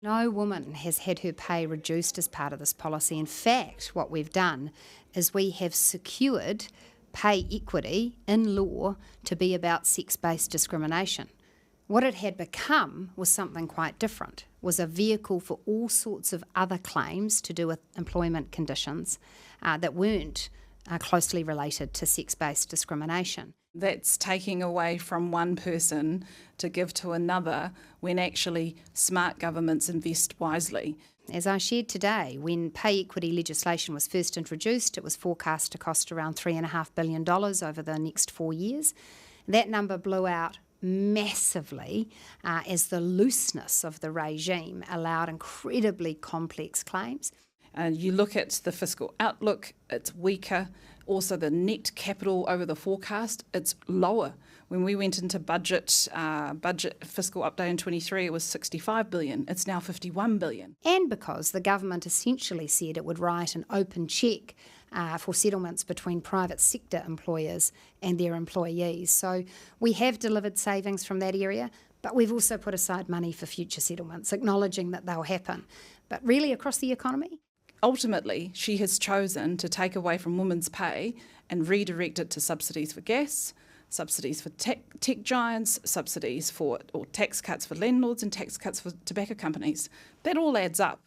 No woman has had her pay reduced as part of this policy. In fact, what we've done is we have secured pay equity in law to be about sex-based discrimination. What it had become was something quite different, was a vehicle for all sorts of other claims to do with employment conditions that weren't closely related to sex-based discrimination. That's taking away from one person to give to another when actually smart governments invest wisely. As I shared today, when pay equity legislation was first introduced, it was forecast to cost around $3.5 billion over the next 4 years. That number blew out massively as the looseness of the regime allowed incredibly complex claims. You look at the fiscal outlook, it's weaker. Also, the net capital over the forecast, it's lower. When we went into budget fiscal update in 23, it was $65 billion. It's now $51 billion. And because the government essentially said it would write an open cheque for settlements between private sector employers and their employees. So we have delivered savings from that area, but we've also put aside money for future settlements, acknowledging that they'll happen. But really, across the economy, ultimately, she has chosen to take away from women's pay and redirect it to subsidies for gas, subsidies for tech giants, subsidies for or tax cuts for landlords and tax cuts for tobacco companies. That all adds up.